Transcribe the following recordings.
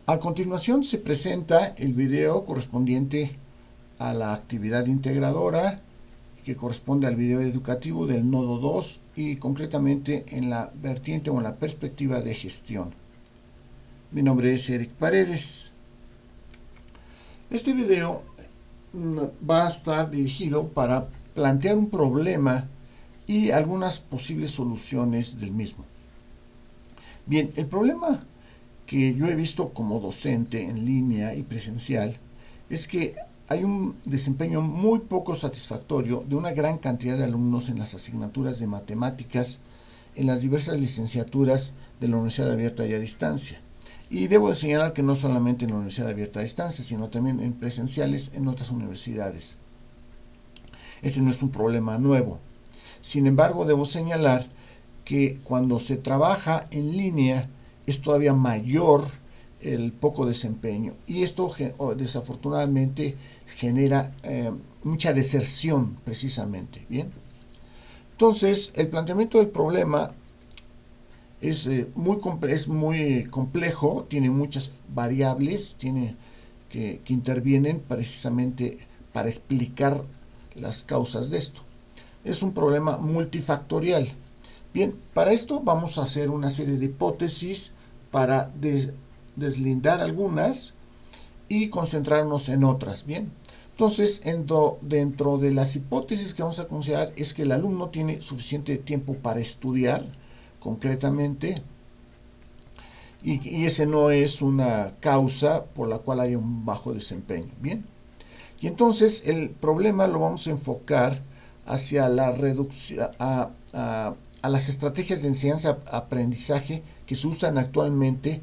A continuación se presenta el video correspondiente a la actividad integradora que corresponde al video educativo del nodo 2 y concretamente en la vertiente o en la perspectiva de gestión. Mi nombre es Eric Paredes. Este video va a estar dirigido para plantear un problema y algunas posibles soluciones del mismo. Bien, el problema que yo he visto como docente en línea y presencial es que hay un desempeño muy poco satisfactorio de una gran cantidad de alumnos en las asignaturas de matemáticas en las diversas licenciaturas de la Universidad Abierta y a Distancia. Y debo señalar que no solamente en la Universidad Abierta a Distancia, sino también en presenciales en otras universidades. Este no es un problema nuevo. Sin embargo, debo señalar que cuando se trabaja en línea es todavía mayor el poco desempeño y esto desafortunadamente genera mucha deserción precisamente. Bien, entonces el planteamiento del problema es muy complejo, tiene muchas variables, que intervienen precisamente para explicar las causas de esto. Es un problema multifactorial. Bien, para esto vamos a hacer una serie de hipótesis para deslindar algunas y concentrarnos en otras. Bien, entonces dentro de las hipótesis que vamos a considerar es que el alumno tiene suficiente tiempo para estudiar concretamente y ese no es una causa por la cual haya un bajo desempeño. Bien, y entonces el problema lo vamos a enfocar hacia la reducción a las estrategias de enseñanza-aprendizaje que se usan actualmente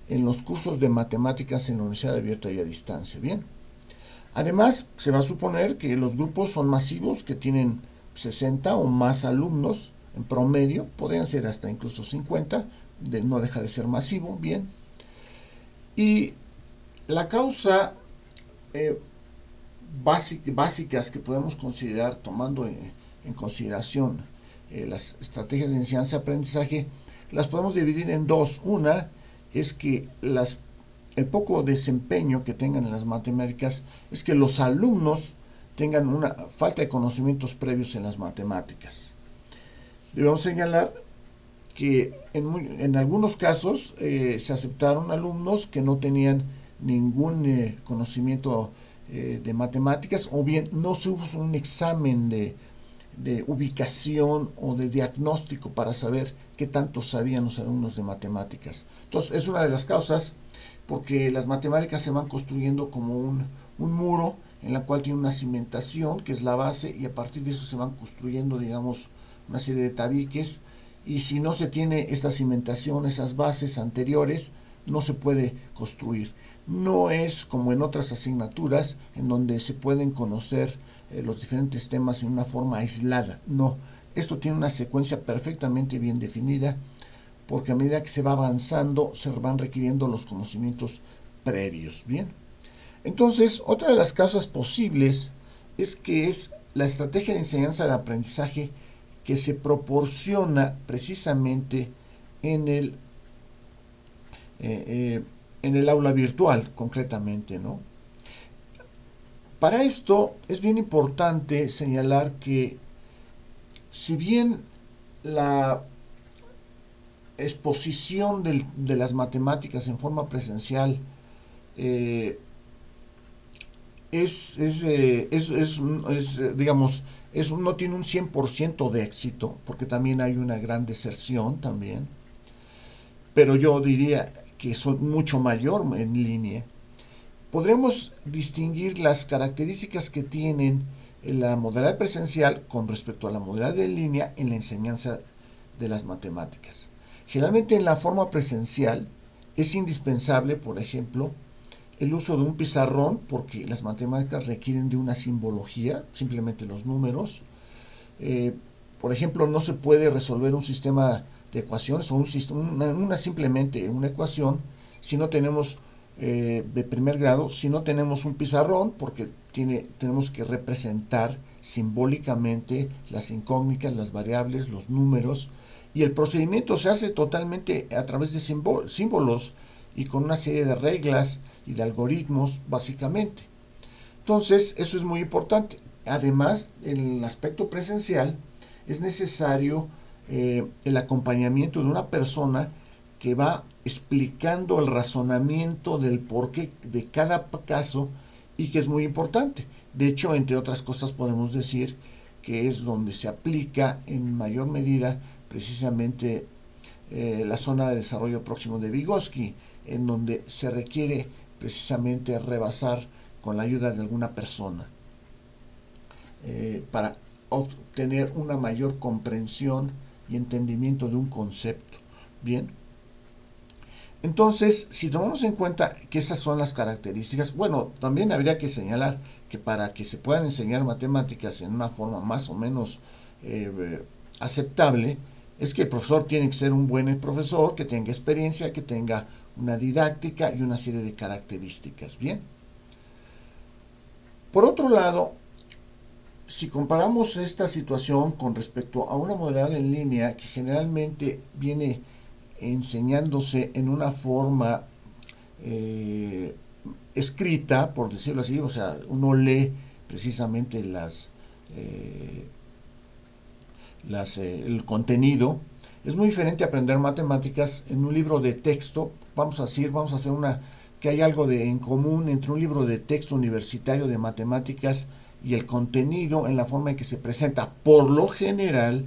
en los cursos de matemáticas en la Universidad Abierta y a Distancia. Bien, además se va a suponer que los grupos son masivos, que tienen 60 o más alumnos en promedio, podrían ser hasta incluso 50, no deja de ser masivo. Bien, y la causa básicas que podemos considerar tomando en consideración las estrategias de enseñanza-aprendizaje, las podemos dividir en dos. Una es que el poco desempeño que tengan en las matemáticas es que los alumnos tengan una falta de conocimientos previos en las matemáticas. Debemos señalar que en algunos casos se aceptaron alumnos que no tenían ningún conocimiento de matemáticas, o bien no se hizo un examen de ubicación o de diagnóstico para saber qué tanto sabían los alumnos de matemáticas. Entonces es una de las causas, porque las matemáticas se van construyendo como un muro en la cual tiene una cimentación que es la base, y a partir de eso se van construyendo, digamos, una serie de tabiques, y si no se tiene esta cimentación, esas bases anteriores, no se puede construir. No es como en otras asignaturas en donde se pueden conocer los diferentes temas en una forma aislada. No, esto tiene una secuencia perfectamente bien definida, porque a medida que se va avanzando se van requiriendo los conocimientos previos. Bien, entonces otra de las causas posibles es que es la estrategia de enseñanza de aprendizaje que se proporciona precisamente en el aula virtual concretamente, ¿no? Para esto es bien importante señalar que si bien la exposición de las matemáticas en forma presencial digamos, no tiene un 100% de éxito, porque también hay una gran deserción también, pero yo diría que son mucho mayor en línea. Podremos distinguir las características que tienen la modalidad presencial con respecto a la modalidad en línea en la enseñanza de las matemáticas. Generalmente en la forma presencial es indispensable, por ejemplo, el uso de un pizarrón, porque las matemáticas requieren de una simbología, simplemente los números. Por ejemplo, no se puede resolver un sistema de ecuaciones o simplemente una ecuación si no tenemos de primer grado, si no tenemos un pizarrón, porque tenemos que representar simbólicamente las incógnitas, las variables, los números, y el procedimiento se hace totalmente a través de símbolos y con una serie de reglas y de algoritmos básicamente. Entonces, eso es muy importante. Además, en el aspecto presencial, es necesario el acompañamiento de una persona que va explicando el razonamiento del porqué de cada caso y que es muy importante. De hecho, entre otras cosas, podemos decir que es donde se aplica en mayor medida precisamente la zona de desarrollo próximo de Vygotsky, en donde se requiere precisamente rebasar con la ayuda de alguna persona para obtener una mayor comprensión y entendimiento de un concepto. Bien, entonces, si tomamos en cuenta que esas son las características, bueno, también habría que señalar que para que se puedan enseñar matemáticas en una forma más o menos aceptable, es que el profesor tiene que ser un buen profesor, que tenga experiencia, que tenga una didáctica y una serie de características. Bien. Por otro lado, si comparamos esta situación con respecto a una modalidad en línea que generalmente viene enseñándose en una forma escrita, por decirlo así, o sea, uno lee precisamente el contenido. Es muy diferente aprender matemáticas en un libro de texto. Vamos a hacer que hay algo en común entre un libro de texto universitario de matemáticas y el contenido en la forma en que se presenta, por lo general,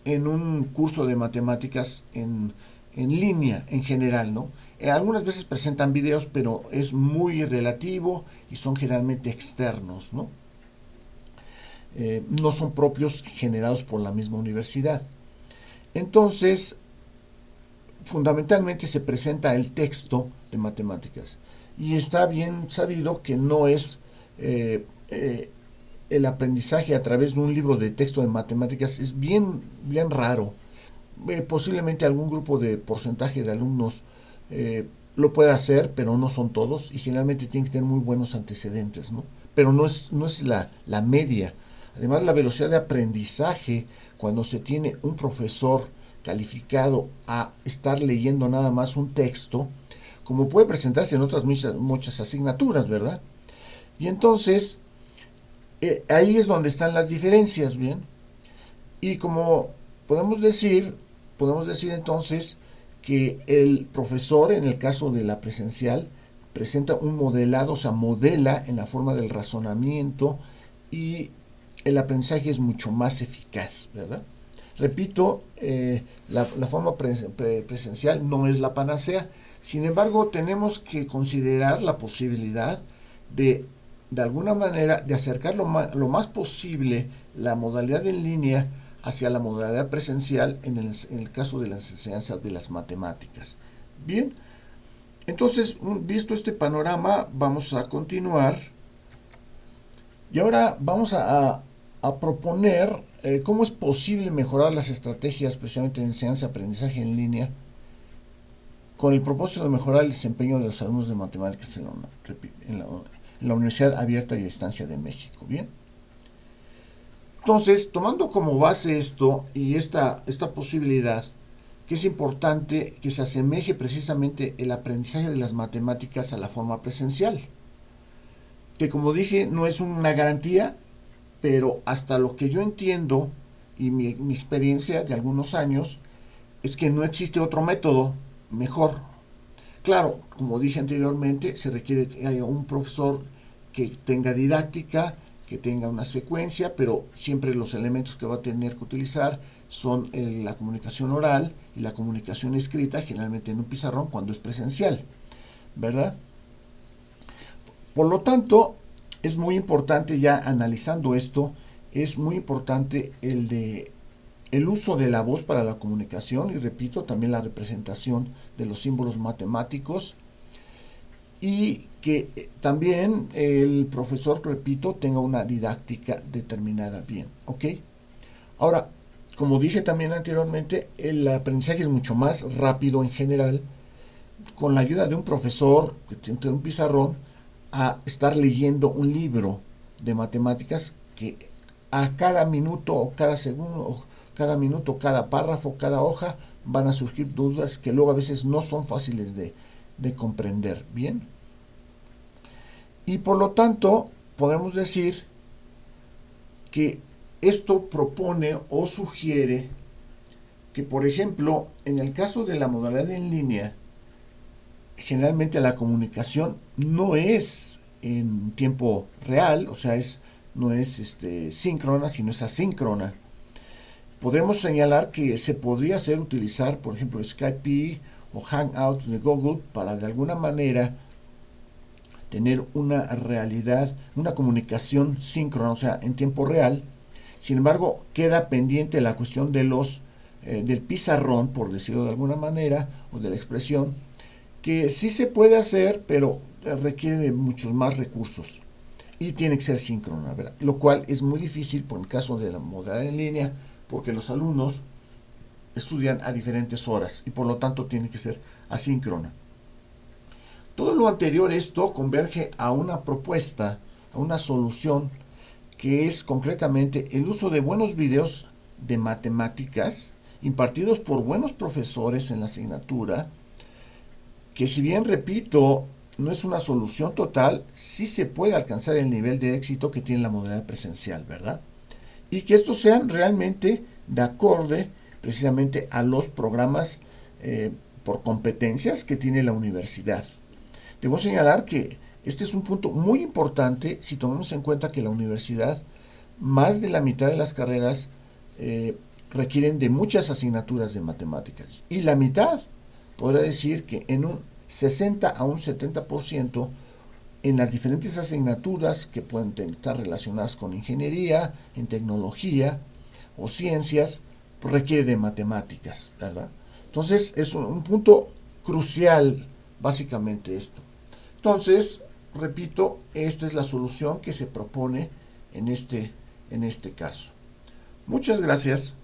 en un curso de matemáticas en línea en general, ¿no? Algunas veces presentan videos, pero es muy relativo y son generalmente externos, ¿no? No son propios generados por la misma universidad. Entonces, fundamentalmente se presenta el texto de matemáticas y está bien sabido que no es el aprendizaje a través de un libro de texto de matemáticas, es bien raro. Posiblemente algún grupo de porcentaje de alumnos lo puede hacer, pero no son todos y generalmente tienen que tener muy buenos antecedentes, ¿no? Pero no es la media. Además, la velocidad de aprendizaje cuando se tiene un profesor calificado a estar leyendo nada más un texto, como puede presentarse en otras muchas asignaturas, ¿verdad? Y entonces, ahí es donde están las diferencias, ¿bien? Y como podemos decir entonces que el profesor, en el caso de la presencial, presenta un modelado, o sea, modela en la forma del razonamiento y el aprendizaje es mucho más eficaz, ¿verdad? Repito, la forma presencial no es la panacea, sin embargo, tenemos que considerar la posibilidad de alguna manera, de acercar lo más posible la modalidad en línea hacia la modalidad presencial en el caso de las enseñanzas de las matemáticas. Bien, entonces, visto este panorama, vamos a continuar y ahora vamos a proponer cómo es posible mejorar las estrategias precisamente de enseñanza-aprendizaje en línea con el propósito de mejorar el desempeño de los alumnos de matemáticas en la Universidad Abierta y a Distancia de México. Bien. Entonces, tomando como base esto y esta posibilidad, que es importante que se asemeje precisamente el aprendizaje de las matemáticas a la forma presencial, que como dije no es una garantía, pero hasta lo que yo entiendo y mi experiencia de algunos años es que no existe otro método mejor. Claro, como dije anteriormente, se requiere que haya un profesor que tenga didáctica, que tenga una secuencia, pero siempre los elementos que va a tener que utilizar son la comunicación oral y la comunicación escrita, generalmente en un pizarrón cuando es presencial, ¿verdad? Por lo tanto, es muy importante, ya analizando esto, es muy importante el uso de la voz para la comunicación y repito, también la representación de los símbolos matemáticos y que también el profesor, repito, tenga una didáctica determinada bien, ¿ok? Ahora, como dije también anteriormente, el aprendizaje es mucho más rápido en general con la ayuda de un profesor que tiene un pizarrón a estar leyendo un libro de matemáticas que a cada minuto o cada segundo, cada minuto, cada párrafo, cada hoja van a surgir dudas que luego a veces no son fáciles de comprender. Bien. Y por lo tanto, podemos decir que esto propone o sugiere que, por ejemplo, en el caso de la modalidad en línea, generalmente la comunicación no es en tiempo real, o sea, no es síncrona, sino es asíncrona. Podemos señalar que se podría hacer utilizar, por ejemplo, Skype o Hangouts de Google para de alguna manera tener una realidad, una comunicación síncrona, o sea, en tiempo real. Sin embargo, queda pendiente la cuestión de del pizarrón, por decirlo de alguna manera, o de la expresión, que sí se puede hacer, pero requiere de muchos más recursos y tiene que ser síncrona, ¿verdad? Lo cual es muy difícil por el caso de la modalidad en línea, porque los alumnos estudian a diferentes horas y por lo tanto tiene que ser asíncrona. Todo lo anterior, esto converge a una propuesta, a una solución, que es concretamente el uso de buenos videos de matemáticas impartidos por buenos profesores en la asignatura, que si bien, repito, no es una solución total, sí se puede alcanzar el nivel de éxito que tiene la modalidad presencial, ¿verdad? Y que estos sean realmente de acorde precisamente a los programas por competencias que tiene la universidad. Debo señalar que este es un punto muy importante si tomamos en cuenta que la universidad, más de la mitad de las carreras requieren de muchas asignaturas de matemáticas. Y la mitad, podrá decir que en un 60 a un 70% en las diferentes asignaturas que pueden estar relacionadas con ingeniería, en tecnología o ciencias, pues requiere de matemáticas, ¿verdad? Entonces es un punto crucial, básicamente esto. Entonces, repito, esta es la solución que se propone en este caso. Muchas gracias.